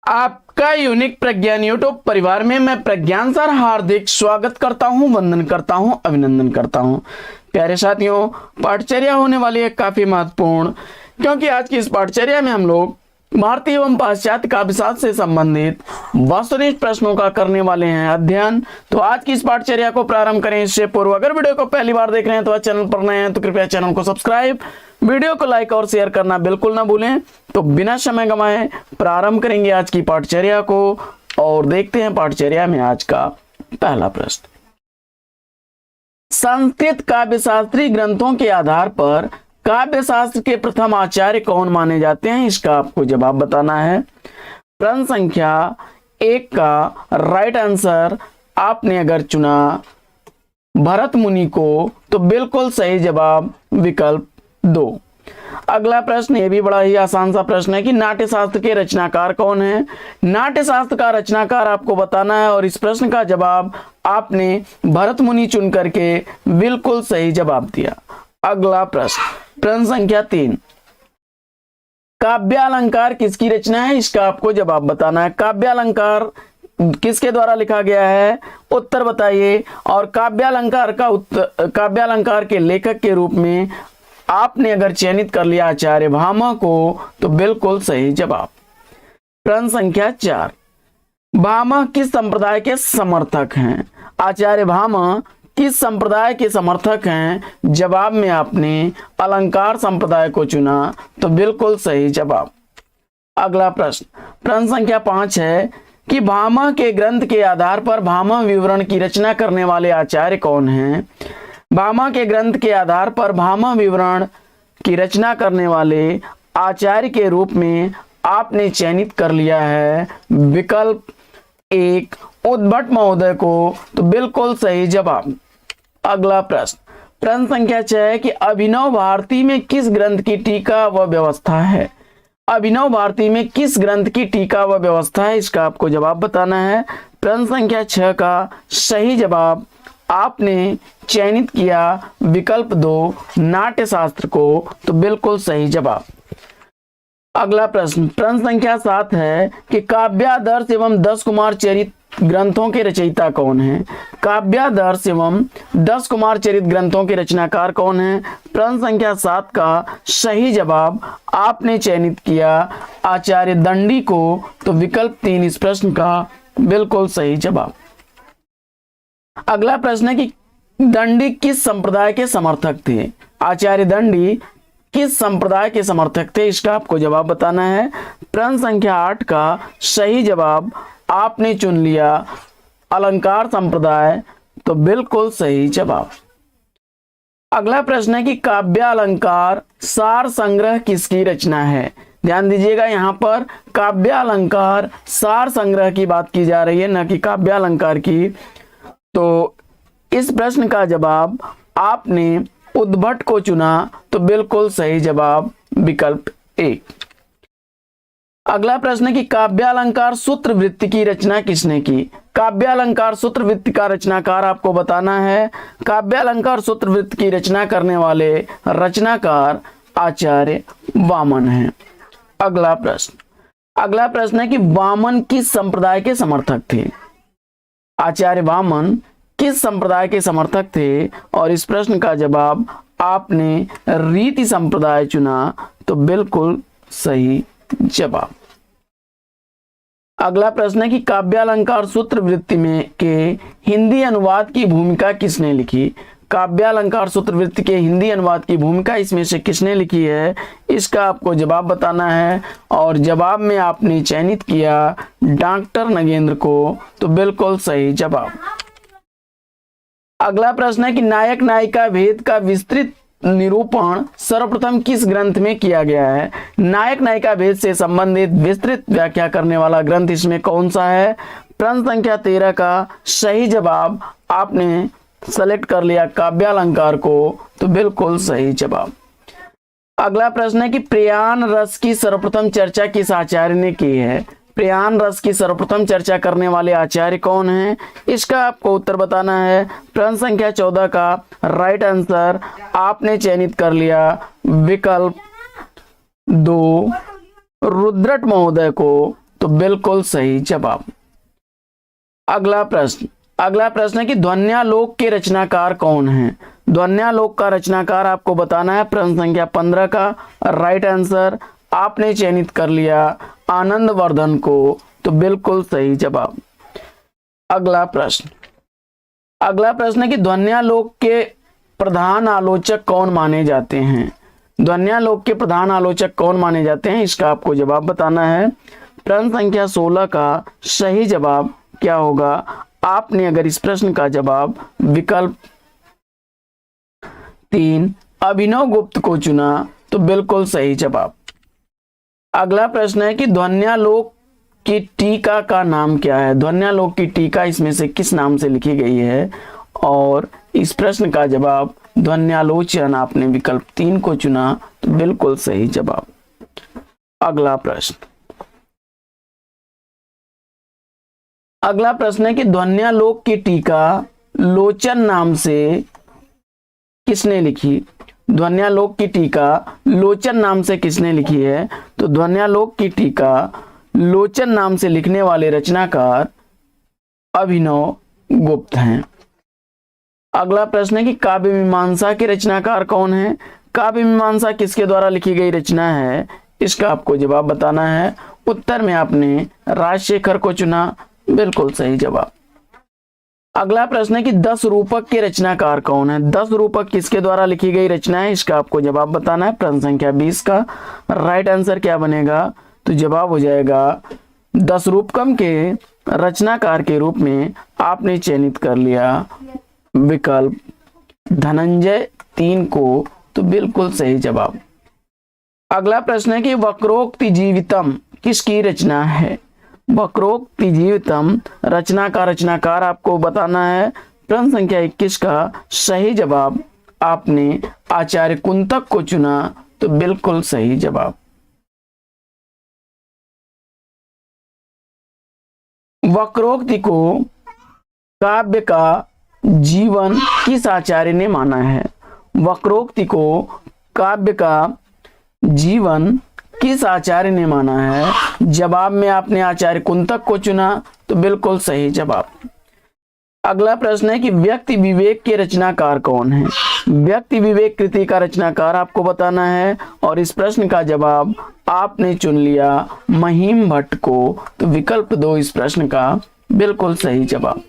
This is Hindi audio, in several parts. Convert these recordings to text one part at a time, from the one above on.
आपका यूनिक प्रज्ञान यूट्यूब परिवार में मैं प्रज्ञान सर हार्दिक स्वागत करता हूं, वंदन करता हूं, अभिनंदन करता हूं। प्यारे साथियों, पाठचर्या होने वाली है काफी महत्वपूर्ण, क्योंकि आज की इस पाठचर्या में हम लोग भारतीय एवं पाश्चात्य काव्यशास्त्र से संबंधित वस्तुनिष्ठ प्रश्नों का करने वाले हैं अध्ययन। तो आज की इस पाठचर्या को प्रारंभ करें इससे पूर्व अगर वीडियो को पहली बार देख रहे हैं तो चैनल पर नए हैं तो कृपया चैनल को सब्सक्राइब, वीडियो को लाइक और शेयर करना बिल्कुल ना भूलें। तो बिना समय गंवाए प्रारंभ करेंगे आज की पाठचर्या को और देखते हैं पाठचर्या में आज का पहला प्रश्न। संस्कृत काव्यशास्त्री ग्रंथों के आधार पर काव्यशास्त्र के प्रथम आचार्य कौन माने जाते हैं, इसका आपको जवाब बताना है। प्रश्न संख्या 1 का राइट आंसर आपने अगर चुना भरत मुनि को तो बिल्कुल सही जवाब विकल्प 2। अगला प्रश्न ये भी बड़ा ही आसान सा प्रश्न है कि नाट्य शास्त्र के रचनाकार कौन है। नाट्य शास्त्र का रचनाकार आपको बताना है और इस प्रश्न का जवाब आपने भरत मुनि चुन करके बिल्कुल सही जवाब दिया। अगला प्रश्न संख्या 3, काव्यालंकार किसकी रचना है, इसका आपको जवाब बताना है। काव्यालंकार किसके द्वारा लिखा गया है, उत्तर बताइए। और काव्यालंकार के लेखक के रूप में आपने अगर चयनित कर लिया आचार्य भामा को तो बिल्कुल सही जवाब। प्रश्न संख्या 4, भामा किस संप्रदाय के समर्थक हैं। आचार्य भामा किस संप्रदाय के समर्थक हैं, जवाब में आपने अलंकार संप्रदाय को चुना तो बिल्कुल सही जवाब। अगला प्रश्न संख्या 5 है कि भामा के ग्रंथ के आधार पर भामा विवरण की रचना करने वाले आचार्य कौन हैं। भामा के ग्रंथ के आधार पर भामा विवरण की रचना करने वाले आचार्य के रूप में आपने चयनित कर लिया है विकल्प 1 उद्भट महोदय को तो बिल्कुल सही जवाब। अगला प्रश्न संख्या 6 है कि अभिनव भारती में किस ग्रंथ की टीका व व्यवस्था है। अभिनव भारती में किस ग्रंथ की टीका व व्यवस्था है, इसका आपको जवाब बताना है। प्रश्न संख्या 6 का सही जवाब आपने चयनित किया विकल्प 2 नाट्य शास्त्र को तो बिल्कुल सही जवाब। अगला प्रश्न संख्या 7 है कि काव्यादर्श एवं 10 कुमार चरित ग्रंथों के रचयिता कौन है। काव्यादर्श एवं 10 कुमार चरित ग्रंथों के रचनाकार कौन है। प्रश्न संख्या 7 का सही जवाब आपने चयनित किया आचार्य दंडी को तो विकल्प 3 इस प्रश्न का बिल्कुल सही जवाब। अगला प्रश्न है कि दंडी किस संप्रदाय के समर्थक थे। आचार्य दंडी किस संप्रदाय के समर्थक थे, इसका आपको जवाब बताना है। प्रश्न संख्या 8 का सही जवाब आपने चुन लिया अलंकार संप्रदाय तो बिल्कुल सही जवाब। अगला प्रश्न है कि काव्यालंकार सार संग्रह किसकी रचना है। ध्यान दीजिएगा, यहाँ पर काव्यालंकार सार संग्रह की बात की जा रही है न कि काव्यालंकार की। तो इस प्रश्न का जवाब आपने उद्भट को चुना तो बिल्कुल सही जवाब विकल्प 1। अगला प्रश्न है कि काव्यालंकार सूत्र वृत्ति की रचना किसने की। काव्यालंकार सूत्र वृत्ति का रचनाकार आपको बताना है। काव्यालंकार सूत्र वृत्ति की रचना करने वाले रचनाकार आचार्य वामन हैं। अगला प्रश्न है कि वामन किस संप्रदाय के समर्थक थे। आचार्य वामन किस संप्रदाय के समर्थक थे और इस प्रश्न का जवाब आपने रीति संप्रदाय चुना तो बिल्कुल सही जवाब। अगला प्रश्न है कि काव्यालंकार सूत्र वृत्ति में के हिंदी अनुवाद की भूमिका किसने लिखी। काव्यालंकार सूत्र वृत्ति के हिंदी अनुवाद की भूमिका इसमें से किसने लिखी है, इसका आपको जवाब बताना है और जवाब में आपने चयनित किया डॉक्टर नगेंद्र को तो बिल्कुल सही जवाब। अगला प्रश्न है कि नायक नायिका भेद का विस्तृत निरूपण सर्वप्रथम किस ग्रंथ में किया गया है। नायक नायिका भेद से संबंधित विस्तृत व्याख्या करने वाला ग्रंथ इसमें कौन सा है। प्रश्न संख्या 13 का सही जवाब आपने सेलेक्ट कर लिया काव्यालंकार को तो बिल्कुल सही जवाब। अगला प्रश्न है कि प्रयाण रस की सर्वप्रथम चर्चा किस आचार्य ने की है। प्रयाण रस की सर्वप्रथम चर्चा करने वाले आचार्य कौन हैं, इसका आपको उत्तर बताना है। प्रश्न संख्या 14 का राइट आंसर आपने चयनित कर लिया विकल्प 2 रुद्रट महोदय को तो बिल्कुल सही जवाब। अगला प्रश्न है कि ध्वन्यालोक के रचनाकार कौन हैं? ध्वन्यालोक का रचनाकार आपको बताना है। प्रश्न संख्या 15 का राइट आंसर आपने चयनित कर लिया आनंदवर्धन को, तो बिल्कुल सही जवाब। अगला प्रश्न है कि ध्वन्यालोक के प्रधान आलोचक कौन माने जाते हैं? ध्वन्यालोक के प्रधान आलोचक कौन माने जाते हैं, इसका आपको जवाब बताना है। प्रश्न संख्या 16 का सही जवाब क्या होगा? आपने अगर इस प्रश्न का जवाब विकल्प 3 अभिनव गुप्त को चुना तो बिल्कुल सही जवाब। अगला प्रश्न है कि ध्वन्यालोक की टीका का नाम क्या है? ध्वन्यालोक की टीका इसमें से किस नाम से लिखी गई है? और इस प्रश्न का जवाब ध्वन्यालोचन, आपने विकल्प 3 को चुना तो बिल्कुल सही जवाब। अगला प्रश्न है कि ध्वन्यालोक की टीका लोचन नाम से किसने लिखी? ध्वन्यालोक की टीका लोचन नाम से किसने लिखी है? तो ध्वन्यालोक की टीका लोचन नाम से लिखने वाले रचनाकार अभिनव गुप्त हैं। अगला प्रश्न है कि काव्य मीमांसा के रचनाकार कौन है? काव्य मीमांसा किसके द्वारा लिखी गई रचना है, इसका आपको जवाब बताना है। उत्तर में आपने राजशेखर को चुना, बिल्कुल सही जवाब। अगला प्रश्न है कि 10 रूपक के रचनाकार कौन है? 10 रूपक किसके द्वारा लिखी गई रचना है, इसका आपको जवाब बताना है। प्रश्न संख्या 20 का राइट आंसर क्या बनेगा? तो जवाब हो जाएगा 10 रूपकम के रचनाकार के रूप में आपने चयनित कर लिया विकल्प धनंजय 3 को, तो बिल्कुल सही जवाब। अगला प्रश्न है कि वक्रोक्ति जीवितम किसकी रचना है? वक्रोक्ति जीवितम रचना का रचनाकार आपको बताना है। प्रश्न संख्या 21 का सही जवाब आपने आचार्य कुंतक को चुना, तो बिल्कुल सही जवाब। वक्रोक्ति को काव्य का जीवन किस आचार्य ने माना है? वक्रोक्ति को काव्य का जीवन किस आचार्य ने माना है? जवाब में आपने आचार्य कुंतक को चुना, तो बिल्कुल सही जवाब। अगला प्रश्न है कि व्यक्ति विवेक के रचनाकार कौन है? व्यक्ति विवेक कृति का रचनाकार आपको बताना है और इस प्रश्न का जवाब आपने चुन लिया महिम भट्ट को, तो विकल्प 2 इस प्रश्न का बिल्कुल सही जवाब।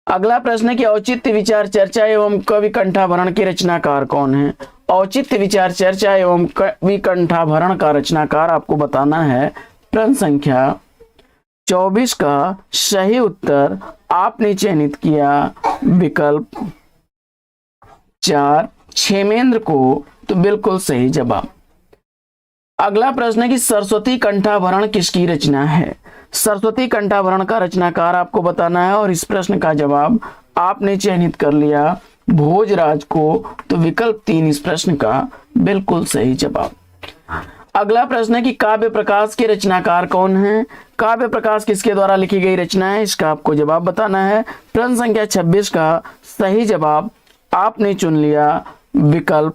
अगला प्रश्न है कि औचित्य विचार चर्चा एवं कवि कंठाभरण के रचनाकार कौन है? औचित्य विचार चर्चा एवं कवि कंठाभरण का रचनाकार आपको बताना है। प्रश्न संख्या 24 का सही उत्तर आपने चयनित किया विकल्प 4 क्षेमेंद्र को, तो बिल्कुल सही जवाब। अगला प्रश्न है कि सरस्वती कंठाभरण किसकी रचना है? सरस्वती कंठाभरण का रचनाकार आपको बताना है और इस प्रश्न का जवाब आपने चयनित कर लिया भोजराज को, तो विकल्प 3 इस प्रश्न का बिल्कुल सही जवाब। अगला प्रश्न है कि काव्य प्रकाश के रचनाकार कौन है? काव्य प्रकाश किसके द्वारा लिखी गई रचना है, इसका आपको जवाब बताना है। प्रश्न संख्या 26 का सही जवाब आपने चुन लिया विकल्प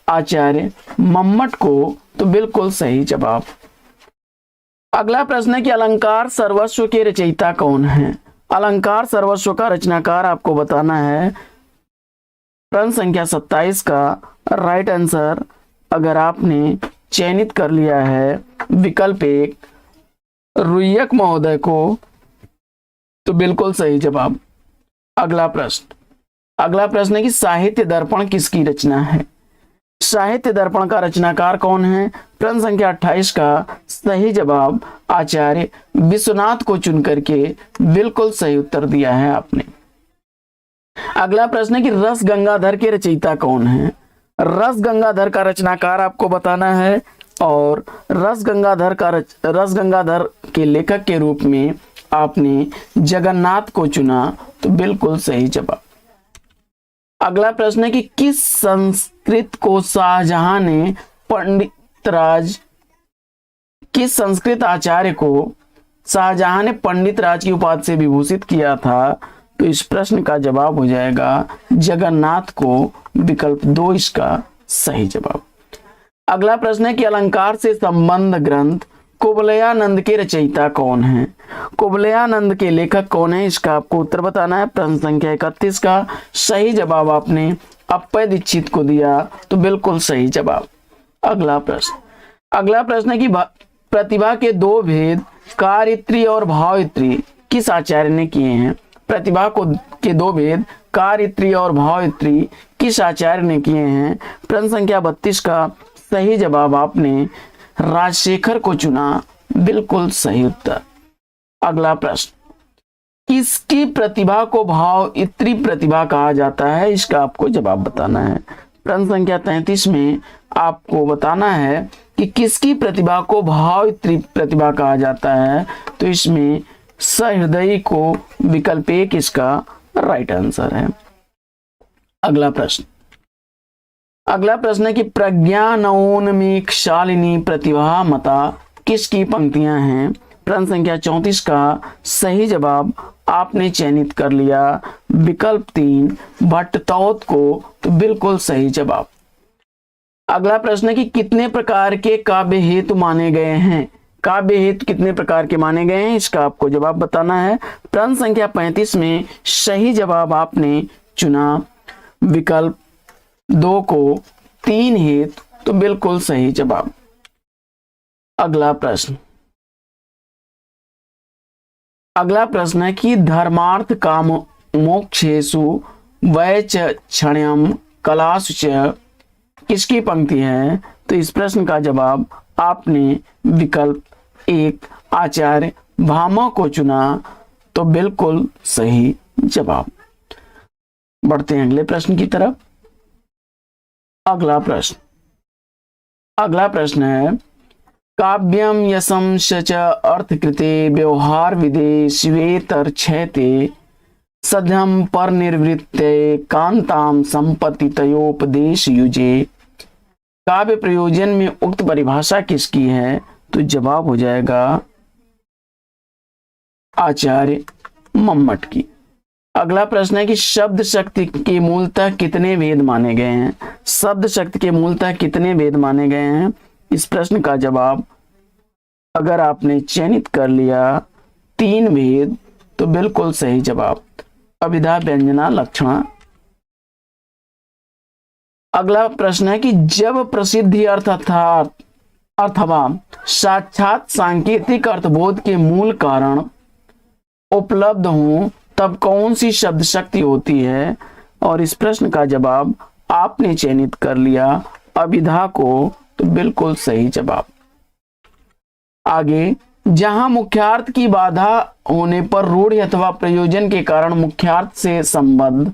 आचार्य मम्मट को, तो बिल्कुल सही जवाब। अगला प्रश्न है कि अलंकार सर्वस्व के रचयिता कौन है? अलंकार सर्वस्व का रचनाकार आपको बताना है। प्रश्न संख्या 27 का राइट आंसर अगर आपने चयनित कर लिया है विकल्प 1 रुय्यक महोदय को, तो बिल्कुल सही जवाब। अगला प्रश्न है कि साहित्य दर्पण किसकी रचना है? साहित्य दर्पण का रचनाकार कौन है? प्रश्न संख्या 28 का सही जवाब आचार्य विश्वनाथ को चुन करके बिल्कुल सही उत्तर दिया है आपने। अगला प्रश्न है कि रस गंगाधर के रचयिता कौन है? रस गंगाधर का रचनाकार आपको बताना है और रस गंगाधर के लेखक के रूप में आपने जगन्नाथ को चुना, तो बिल्कुल सही जवाब। अगला प्रश्न है कि किस संस्कृत को शाहजहां ने किस संस्कृत आचार्य को शाहजहां ने पंडित राज की उपाधि से विभूषित किया था? तो इस प्रश्न का जवाब हो जाएगा जगन्नाथ को, विकल्प 2 इसका सही जवाब। अगला प्रश्न है कि अलंकार से संबंध ग्रंथ कुवलयानंद के रचयिता कौन है? कुवलयानंद के लेखक कौन है, इसका आपको उत्तर बताना है। प्रश्न संख्या 31 का सही जवाब आपने अप्पय दीक्षित को दिया, तो बिल्कुल सही जवाब। अगला प्रश्न है कि प्रतिभा के दो भेद कार्यत्री और भावत्री किस आचार्य ने किए हैं? प्रतिभा के दो भेद कार्यत्री और भावत्री किस आचार्य ने किए हैं? प्रश्न संख्या 32 का सही जवाब आपने राजशेखर को चुना, बिल्कुल सही उत्तर। अगला प्रश्न, किसकी प्रतिभा को भावत्री प्रतिभा कहा जाता है? इसका आपको जवाब बताना है। प्रश्न संख्या 33 में आपको बताना है कि किसकी प्रतिभा को भावत्री प्रतिभा कहा जाता है, तो इसमें सहृदयी को विकल्प 1 इसका राइट आंसर है। अगला प्रश्न है कि प्रज्ञानोन्मीक्षालिनी प्रतिभा मता किसकी पंक्तियां हैं? प्रश्न संख्या 34 का सही जवाब आपने चयनित कर लिया, विकल्प 3 भट्टतौत को, तो बिल्कुल सही जवाब। अगला प्रश्न है कि कितने प्रकार के काव्य हेतु माने गए हैं? काव्य हेतु कितने प्रकार के माने गए हैं, इसका आपको जवाब बताना है। प्रश्न संख्या 35 में सही जवाब आपने चुना, विकल्प 2 को 3 हेतु, तो बिल्कुल सही जवाब। अगला प्रश्न है कि धर्मार्थ काम मोक्षेषु वै च क्षण्यम कलासु च किसकी पंक्ति है? तो इस प्रश्न का जवाब आपने विकल्प 1 आचार्य भामा को चुना, तो बिल्कुल सही जवाब। बढ़ते हैं अगले प्रश्न की तरफ। अगला प्रश्न है काव्यम यशम च अर्थकृते व्यवहार विदे शिवेतर क्षयते सध्यम पर निर्वृत्ते कांताम संपत्ति तयोपदेश युजे। काव्य प्रयोजन में उक्त परिभाषा किसकी है? तो जवाब हो जाएगा आचार्य मम्मट की। अगला प्रश्न है कि शब्द शक्ति के मूलतः कितने भेद माने गए हैं? शब्द शक्ति के मूलतः कितने भेद माने गए हैं? इस प्रश्न का जवाब अगर आपने चयनित कर लिया 3 भेद, तो बिल्कुल सही जवाब। अभिधा, व्यंजना, लक्षणा। अगला प्रश्न है कि जब प्रसिद्धि अर्थ अथवा साक्षात सांकेतिक अर्थबोध के मूल कारण उपलब्ध हों तब कौन सी शब्द शक्ति होती है? और इस प्रश्न का जवाब आपने चयनित कर लिया अभिधा को, तो बिल्कुल सही जवाब। आगे, जहां मुख्यार्थ की बाधा होने पर रूढ़ि अथवा प्रयोजन के कारण मुख्यार्थ से संबद्ध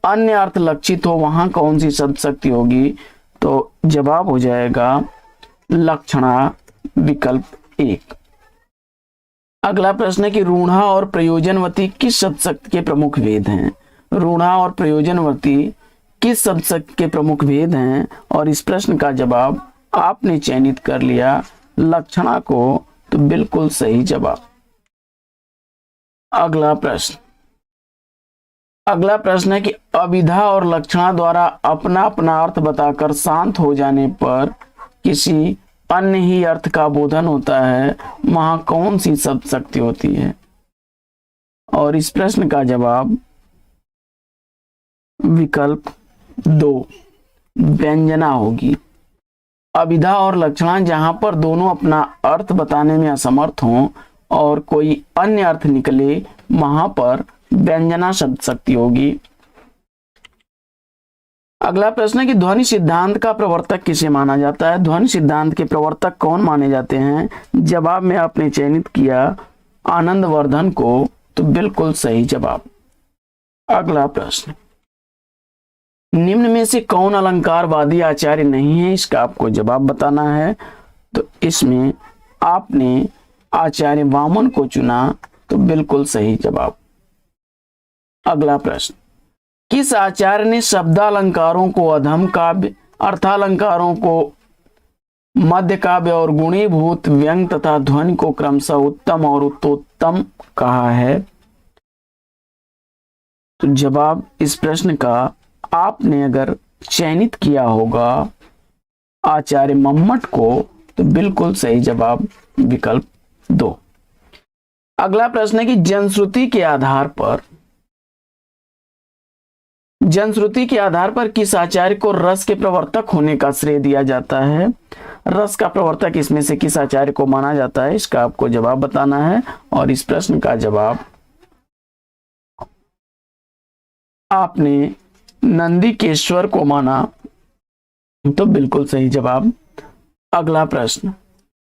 अन्य अर्थ लक्षित हो, वहां कौन सी शब्द शक्ति होगी? तो जवाब हो जाएगा लक्षणा, विकल्प 1। अगला प्रश्न है कि रूढ़ा और प्रयोजनवती किस शब्द शक्ति के प्रमुख भेद हैं? रूढ़ा और प्रयोजनवती किस शब्द शक्ति के प्रमुख भेद हैं? और इस प्रश्न का जवाब आपने चयनित कर लिया लक्षणा को, तो बिल्कुल सही जवाब। अगला प्रश्न है कि अभिधा और लक्षणा द्वारा अपना अपना अर्थ बताकर शांत हो जाने पर किसी अन्य ही अर्थ का बोधन होता है, वहां कौन सी शब्द शक्ति होती है? और इस प्रश्न का जवाब विकल्प 2 व्यंजना होगी। अभिधा और लक्षणा जहां पर दोनों अपना अर्थ बताने में असमर्थ हों और कोई अन्य अर्थ निकले, वहां पर व्यंजना शब्द शक्ति होगी। अगला प्रश्न है कि ध्वनि सिद्धांत का प्रवर्तक किसे माना जाता है? ध्वनि सिद्धांत के प्रवर्तक कौन माने जाते हैं? जवाब में आपने चयनित किया आनंदवर्धन को, तो बिल्कुल सही जवाब। अगला प्रश्न, निम्न में से कौन अलंकारवादी आचार्य नहीं है? इसका आपको जवाब बताना है। तो इसमें आपने आचार्य वामन को चुना, तो बिल्कुल सही जवाब। अगला प्रश्न, किस आचार्य ने शब्दालंकारों को अधम काव्य, अर्थालंकारों को मध्य काव्य और गुणीभूत व्यंग तथा ध्वनि को क्रमशः उत्तम और उत्तोत्तम कहा है? तो जवाब इस प्रश्न का आपने अगर चयनित किया होगा आचार्य मम्मट को, तो बिल्कुल सही जवाब विकल्प 2। अगला प्रश्न है कि जनश्रुति के आधार पर किस आचार्य को रस के प्रवर्तक होने का श्रेय दिया जाता है? रस का प्रवर्तक इसमें से किस आचार्य को माना जाता है? इसका आपको जवाब बताना है और इस प्रश्न का जवाब आपने नंदिकेश्वर को माना तो बिल्कुल सही जवाब। अगला प्रश्न,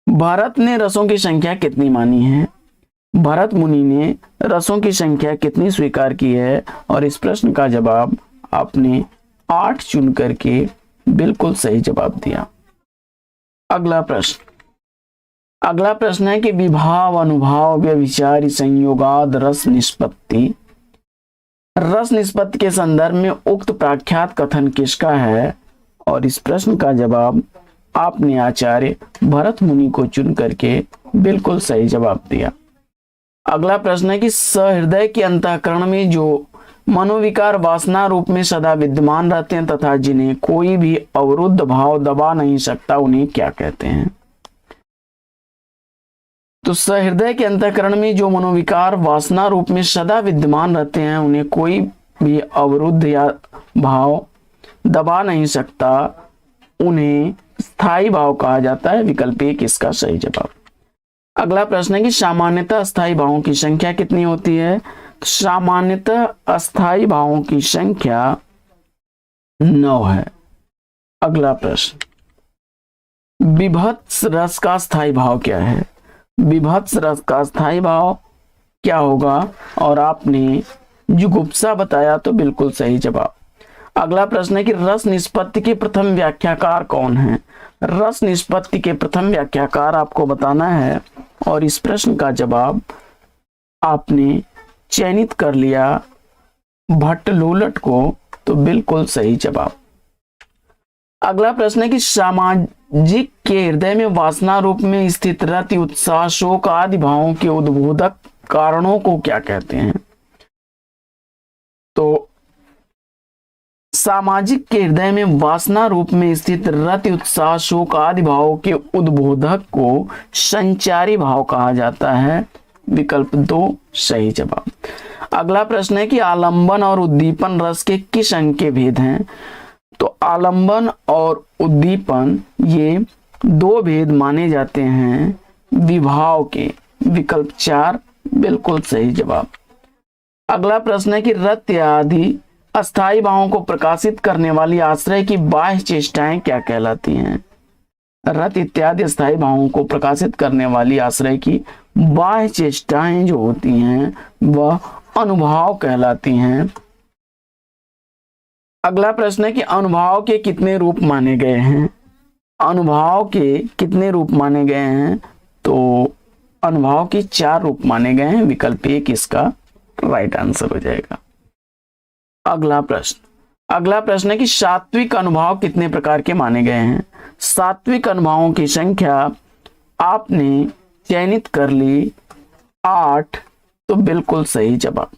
भरत ने रसों की संख्या कितनी मानी है? भरत मुनि ने रसों की संख्या कितनी स्वीकार की है? और इस प्रश्न का जवाब आपने 8 चुन करके बिल्कुल सही जवाब दिया। अगला प्रश्न है कि विभाव, अनुभाव, व्यभिचारी संयोगाद रस निष्पत्ति। रस निष्पत्ति के संदर्भ में उक्त प्रख्यात कथन किसका है? और इस प्रश्न का जवाब आपने आचार्य भरत मुनि को चुन करके बिल्कुल सही जवाब दिया। अगला प्रश्न है कि सहृदय के अंतःकरण में जो मनोविकार वासना रूप में सदा विद्यमान रहते हैं तथा जिन्हें कोई भी अवरुद्ध भाव दबा नहीं सकता, उन्हें क्या कहते हैं? तो सहृदय के अंतःकरण में जो मनोविकार वासना रूप में सदा विद्यमान रहते हैं उन्हें कोई भी अवरुद्ध या भाव दबा नहीं सकता, उन्हें स्थायी भाव कहा जाता है। विकल्प 1 इसका सही जवाब। अगला प्रश्न है कि सामान्यतः अस्थायी भावों की संख्या कितनी होती है? सामान्यतः अस्थायी भावों की संख्या 9 है। अगला प्रश्न, विभत्स रस का स्थायी भाव क्या है? विभत्स रस का स्थायी भाव क्या होगा? और आपने जुगुप्सा बताया तो बिल्कुल सही जवाब। अगला प्रश्न है कि रस निष्पत्ति के प्रथम व्याख्याकार कौन है? रस निष्पत्ति के प्रथम व्याख्याकार आपको बताना है और इस प्रश्न का जवाब आपने चयनित कर लिया भट्टलोलट को तो बिल्कुल सही जवाब। अगला प्रश्न है कि सामाजिक के हृदय में वासना रूप में स्थित रति, उत्साह, शोक आदि भावों के उद्बोधक कारणों को क्या कहते हैं? तो सामाजिक के हृदय में वासना रूप में स्थित रति, उत्साह, शोक आदि भावों के उद्बोधक को संचारी भाव कहा जाता है। विकल्प 2 सही जवाब। अगला प्रश्न है कि आलंबन और उद्दीपन रस के किस अंग के भेद हैं? तो आलंबन और उद्दीपन ये 2 भेद माने जाते हैं विभाव के। विकल्प 4 बिल्कुल सही जवाब। अगला प्रश्न है कि रति आदि अस्थायी भावों को प्रकाशित करने वाली आश्रय की बाह्य चेष्टाएं क्या कहलाती हैं? रत इत्यादि अस्थायी भावों को प्रकाशित करने वाली आश्रय की बाह्य चेष्टाएं जो होती हैं वह अनुभाव कहलाती हैं। अगला प्रश्न है कि अनुभाव के कितने रूप माने गए हैं? अनुभाव के कितने रूप माने गए हैं? तो अनुभाव के 4 रूप माने गए हैं। विकल्प 1 इसका राइट आंसर हो जाएगा। अगला प्रश्न है कि सात्विक अनुभाव कितने प्रकार के माने गए हैं? सात्विक अनुभावों की संख्या आपने चयनित कर ली 8 तो बिल्कुल सही जवाब।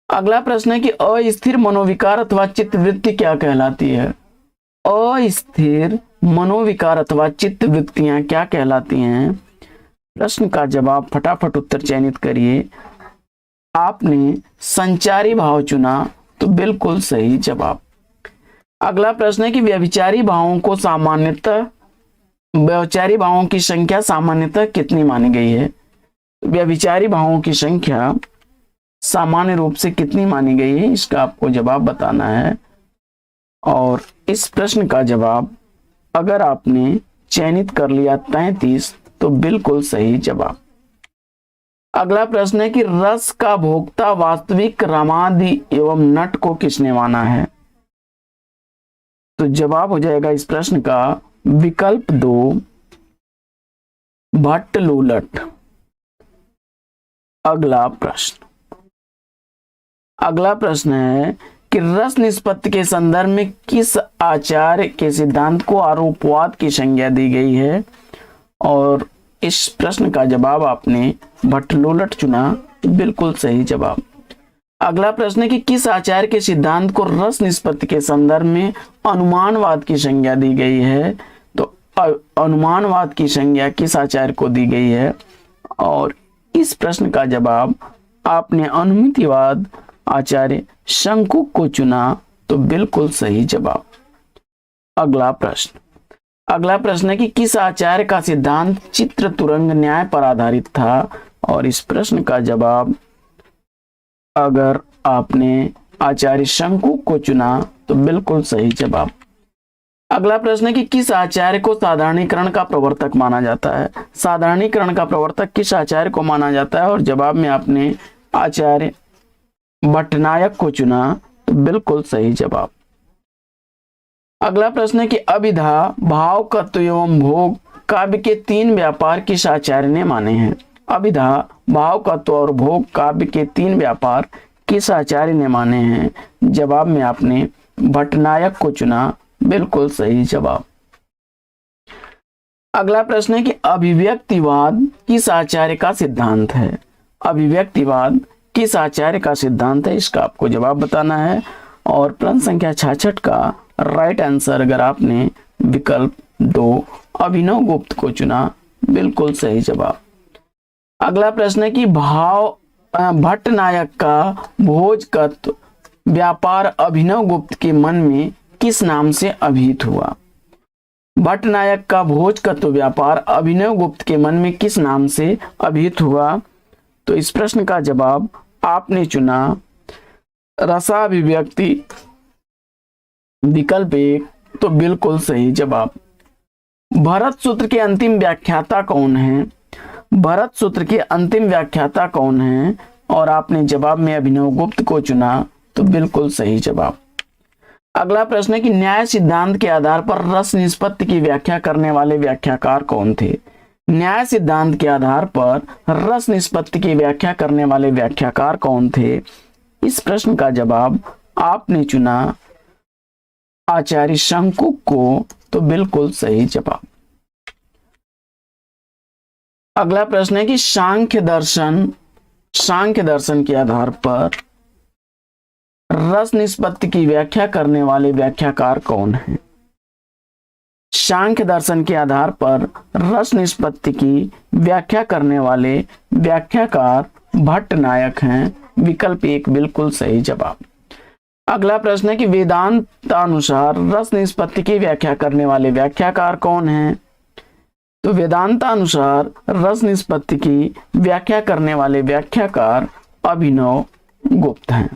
अगला प्रश्न है कि अस्थिर मनोविकार अथवा चित्तवृत्ति क्या कहलाती है? अस्थिर मनोविकार अथवा चित्तवृत्तियां क्या कहलाती हैं? प्रश्न का जवाब फटाफट उत्तर चयनित करिए। आपने संचारी भाव चुना तो बिल्कुल सही जवाब। अगला प्रश्न है कि व्यभिचारी भावों की संख्या सामान्यतः कितनी मानी गई है? व्यभिचारी भावों की संख्या सामान्य रूप से कितनी मानी गई है, इसका आपको जवाब बताना है। और इस प्रश्न का जवाब अगर आपने चयनित कर लिया 33 तो बिल्कुल सही जवाब। अगला प्रश्न है कि रस का भोक्ता वास्तविक रामादि एवं नट को किसने माना है? तो जवाब हो जाएगा इस प्रश्न का विकल्प 2 भट्टलोलट। अगला प्रश्न है कि रस निष्पत्ति के संदर्भ में किस आचार्य के सिद्धांत को आरोपवाद की संज्ञा दी गई है? और इस प्रश्न का जवाब आपने भट्टलोलट चुना, बिल्कुल सही जवाब। अगला प्रश्न है कि किस आचार्य के सिद्धांत को रस निष्पत्ति के संदर्भ में अनुमानवाद की संज्ञा दी गई है? तो अनुमानवाद की संज्ञा किस आचार्य को दी गई है? और इस प्रश्न का जवाब आपने अनुमितिवाद आचार्य शंकुक को चुना, तो बिल्कुल सही जवाब। अगला प्रश्न है कि किस आचार्य का सिद्धांत चित्र तुरंग न्याय पर आधारित था? और इस प्रश्न का जवाब अगर आपने आचार्य शंकुक को चुना, तो बिल्कुल सही जवाब। अगला प्रश्न है कि किस आचार्य को साधारणीकरण का प्रवर्तक माना जाता है? साधारणीकरण का प्रवर्तक किस आचार्य को माना जाता है? और जवाब में आपने आचार्य भट्टनायक को चुना, तो बिल्कुल सही जवाब। अगला प्रश्न है कि अभिधा, भाव, तत्व एवं भोग काव्य के 3 व्यापार किस आचार्य ने माने हैं? अभिधा, भाव, तत्व और भोग काव्य के 3 व्यापार किस आचार्य ने माने हैं? जवाब में आपने भट्टनायक को चुना, बिल्कुल सही जवाब। अगला प्रश्न है कि अभिव्यक्तिवाद किस आचार्य का सिद्धांत है? अभिव्यक्तिवाद किस आचार्य का सिद्धांत है? इसका आपको जवाब बताना है। और प्रश्न संख्या 66 का राइट आंसर अगर आपने विकल्प 2 अभिनव गुप्त को चुना, बिल्कुल सही जवाब। अगला प्रश्न है कि भट्टनायक का भोजकत्व व्यापार अभिनव गुप्त के मन में किस नाम से अभिहित हुआ? भट्टनायक का भोजकत्व व्यापार अभिनव गुप्त के मन में किस नाम से अभिहित हुआ? तो इस प्रश्न का जवाब आपने चुना रसाभिव्यक्ति, विकल्प 1, तो बिल्कुल सही जवाब। भरत सूत्र के अंतिम व्याख्याता कौन है? भरत सूत्र के अंतिम व्याख्याता कौन है? और आपने जवाब में अभिनव गुप्त को चुना, तो बिल्कुल सही जवाब। अगला प्रश्न है कि न्याय सिद्धांत के आधार पर रस निष्पत्ति की व्याख्या करने वाले व्याख्याकार कौन थे? न्याय सिद्धांत के आधार पर रस निष्पत्ति की व्याख्या करने वाले व्याख्याकार कौन थे? इस प्रश्न का जवाब आपने चुना आचार्य शंकुक को, तो बिल्कुल सही जवाब। अगला प्रश्न है कि सांख्य दर्शन के आधार पर रस निष्पत्ति की व्याख्या करने वाले व्याख्याकार कौन हैं? सांख्य दर्शन के आधार पर रस निष्पत्ति की व्याख्या करने वाले व्याख्याकार भट्टनायक हैं, विकल्प 1 बिल्कुल सही जवाब। अगला प्रश्न है कि वेदांतानुसार रस निष्पत्ति की व्याख्या करने वाले व्याख्याकार कौन हैं? तो वेदांतानुसार रस निष्पत्ति की व्याख्या करने वाले व्याख्याकार अभिनव गुप्त हैं।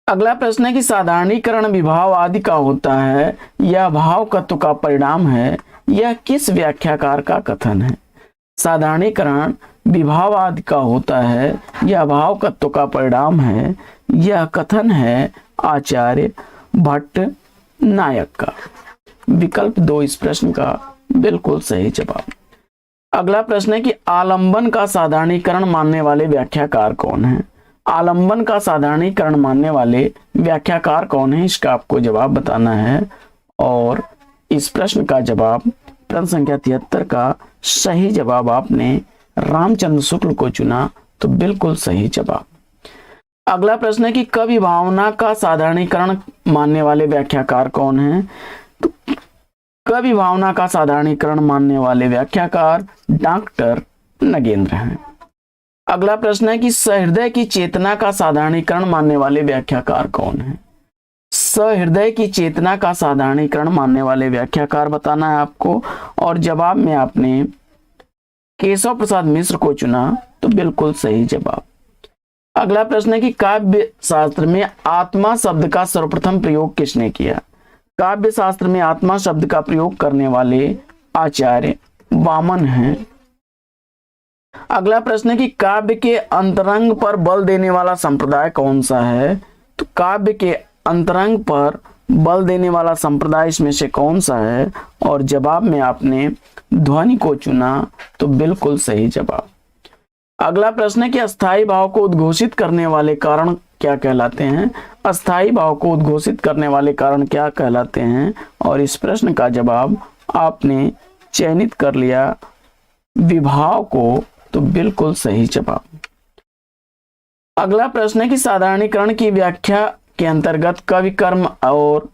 अगला प्रश्न है कि साधारणीकरण विभाव आदि का होता है या भाव तत्व का परिणाम है, यह किस व्याख्याकार का कथन है? साधारणीकरण विभाव आदि का होता है या भाव तत्व का परिणाम है, यह कथन है आचार्य भट्टनायक का, विकल्प 2 इस प्रश्न का बिल्कुल सही जवाब। अगला प्रश्न है कि आलंबन का साधारणीकरण मानने वाले व्याख्याकार कौन है? आलंबन का साधारणीकरण मानने वाले व्याख्याकार कौन है? इसका आपको जवाब बताना है। और इस प्रश्न का जवाब प्रश्न संख्या 73 का सही जवाब आपने रामचंद्र शुक्ल को चुना, तो बिल्कुल सही जवाब। अगला प्रश्न है कि कवि भावना का साधारणीकरण मानने वाले व्याख्याकार कौन है? तो कवि भावना का साधारणीकरण मानने वाले व्याख्याकार डॉक्टर नगेंद्र हैं। अगला प्रश्न है कि सहृदय की चेतना का साधारणीकरण मानने वाले व्याख्याकार कौन है? सहृदय की चेतना का साधारणीकरण मानने वाले व्याख्याकार बताना है आपको। और जवाब में आपने केशव प्रसाद मिश्र को चुना, तो बिल्कुल सही जवाब। अगला प्रश्न है कि काव्य शास्त्र में आत्मा शब्द का सर्वप्रथम प्रयोग किसने किया? काव्य शास्त्र में आत्मा शब्द का प्रयोग करने वाले आचार्य वामन हैं। अगला प्रश्न है कि काव्य के अंतरंग पर बल देने वाला संप्रदाय कौन सा है? तो काव्य के अंतरंग पर बल देने वाला संप्रदाय इसमें से कौन सा है? और जवाब में आपने ध्वनि को चुना, तो बिल्कुल सही जवाब। अगला प्रश्न है कि अस्थाई भाव को उद्घोषित करने वाले कारण क्या कहलाते हैं? अस्थाई भाव को उद्घोषित करने वाले कारण क्या कहलाते हैं? और इस प्रश्न का जवाब आपने चयनित कर लिया विभाव को, तो बिल्कुल सही जवाब। अगला प्रश्न है कि साधारणीकरण की व्याख्या के अंतर्गत कवि कर्म और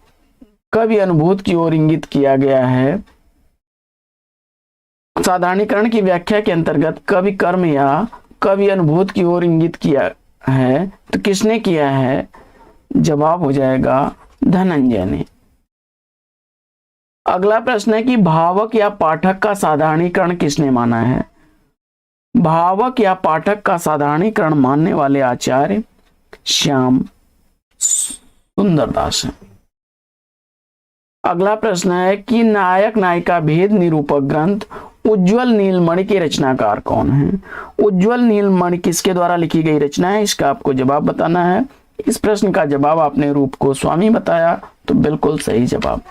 कवि अनुभूत की ओर इंगित किया गया है। साधारणीकरण की व्याख्या के अंतर्गत कवि कर्म या कवि अनुभूत की ओर इंगित किया है तो किसने किया है? जवाब हो जाएगा धनंजय ने। अगला प्रश्न है कि भावक या पाठक का साधारणीकरण किसने माना है? भावक या पाठक का साधारणीकरण मानने वाले आचार्य श्याम सुंदरदास हैं। अगला प्रश्न है कि नायक नायिका भेद निरूपक ग्रंथ उज्ज्वल नीलमणि के रचनाकार कौन है? उज्ज्वल नीलमणि किसके द्वारा लिखी गई रचना है? इसका आपको जवाब बताना है। इस प्रश्न का जवाब आपने रूप गोस्वामी बताया तो बिल्कुल सही जवाब।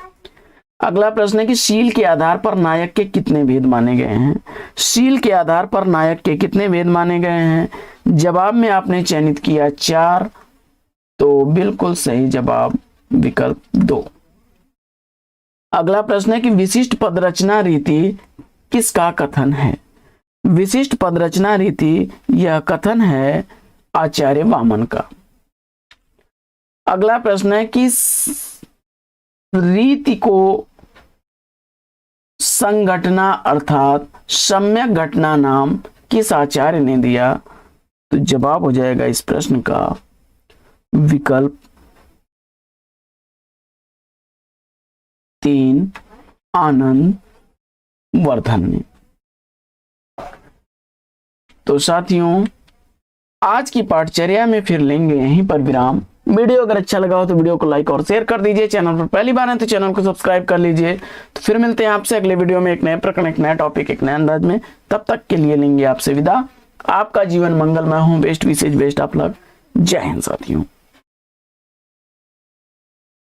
अगला प्रश्न है कि शील के आधार पर नायक के कितने भेद माने गए हैं? शील के आधार पर नायक के कितने भेद माने गए हैं? जवाब में आपने चयनित किया 4 तो बिल्कुल सही जवाब विकल्प 2। अगला प्रश्न है कि विशिष्ट पदरचना रीति किसका कथन है? विशिष्ट पदरचना रीति यह कथन है आचार्य वामन का। अगला प्रश्न है कि रीति को संघटना अर्थात सम्यक घटना नाम किस आचार्य ने दिया? तो जवाब हो जाएगा इस प्रश्न का विकल्प 3 आनंद वर्धन ने। तो साथियों आज की पाठचर्या में फिर लेंगे यहीं पर विराम। वीडियो अगर अच्छा लगा हो तो वीडियो को लाइक और शेयर कर दीजिए। चैनल पर पहली बार है तो चैनल को सब्सक्राइब कर लीजिए। तो फिर मिलते हैं आपसे अगले वीडियो में एक नए प्रकरण, एक नया टॉपिक, एक नए अंदाज में। तब तक के लिए लेंगे आपसे विदा। आपका जीवन मंगलमय हो। बेस्ट विशेष बेस्ट ऑफ लक। जय हिंद साथियों।